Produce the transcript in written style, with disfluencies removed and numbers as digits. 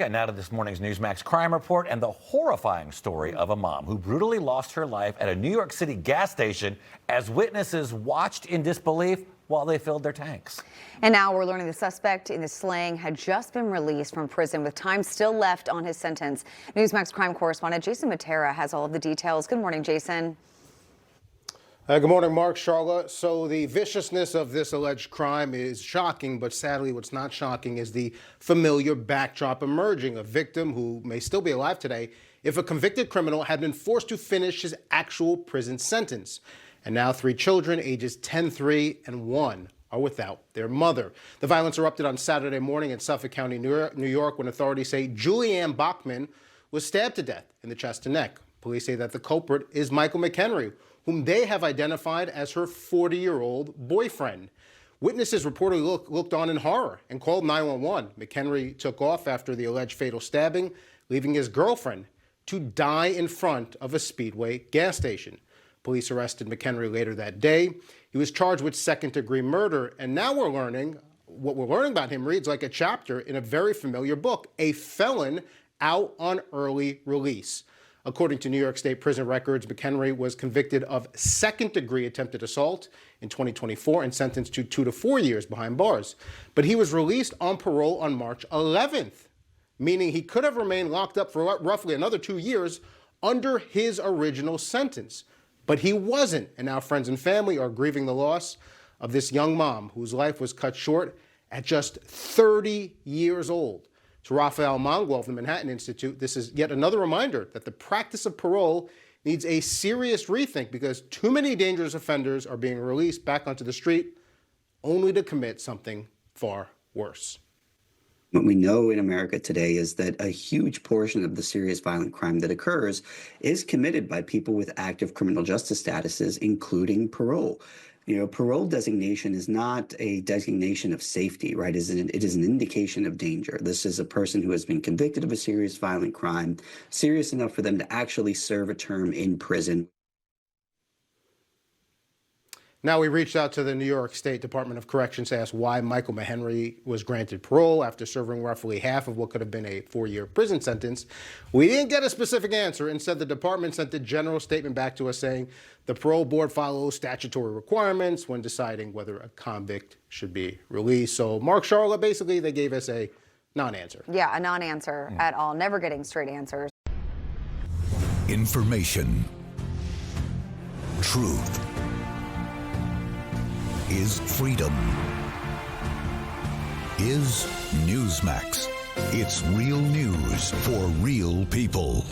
America. And now to this morning's Newsmax crime report and the horrifying story of a mom who brutally lost her life at a New York City gas station as witnesses watched in disbelief while they filled their tanks. And now we're learning the suspect in the slaying had just been released from prison with time still left on his sentence. Newsmax crime correspondent Jason Mattera has all of the details. Good morning, Jason. Good morning, Mark, Charlotte. So the viciousness of this alleged crime is shocking, but sadly what's not shocking is the familiar backdrop emerging. A victim who may still be alive today if a convicted criminal had been forced to finish his actual prison sentence. And now 3 children, ages 10, 3, and 1, are without their mother. The violence erupted on Saturday morning in Suffolk County, New York, when authorities say Julianne Bachman was stabbed to death in the chest and neck. Police say that the culprit is Michael McHenry, whom they have identified as her 40-year-old boyfriend. Witnesses reportedly looked on in horror and called 911. McHenry took off after the alleged fatal stabbing, leaving his girlfriend to die in front of a Speedway gas station. Police arrested McHenry later that day. He was charged with second-degree murder, and now what we're learning about him reads like a chapter in a very familiar book, A Felon Out on Early Release. According to New York State prison records, McHenry was convicted of second-degree attempted assault in 2024 and sentenced to 2 to 4 years behind bars. But he was released on parole on March 11th, meaning he could have remained locked up for roughly another 2 years under his original sentence. But he wasn't, and now friends and family are grieving the loss of this young mom whose life was cut short at just 30 years old. To Raphael Mongol of the Manhattan Institute, this is yet another reminder that the practice of parole needs a serious rethink because too many dangerous offenders are being released back onto the street only to commit something far worse. What we know in America today is that a huge portion of the serious violent crime that occurs is committed by people with active criminal justice statuses, including parole. You know, parole designation is not a designation of safety, right? It is an indication of danger. This is a person who has been convicted of a serious violent crime, serious enough for them to actually serve a term in prison. Now we reached out to the New York State Department of Corrections to ask why Michael McHenry was granted parole after serving roughly half of what could have been a 4-year prison sentence. We didn't get a specific answer. Instead, the department sent a general statement back to us saying the parole board follows statutory requirements when deciding whether a convict should be released. So, Mark, Charlotte, basically they gave us a non-answer. Yeah, a non-answer at all. Never getting straight answers. Information. Truth. Is freedom. Is Newsmax. It's real news for real people.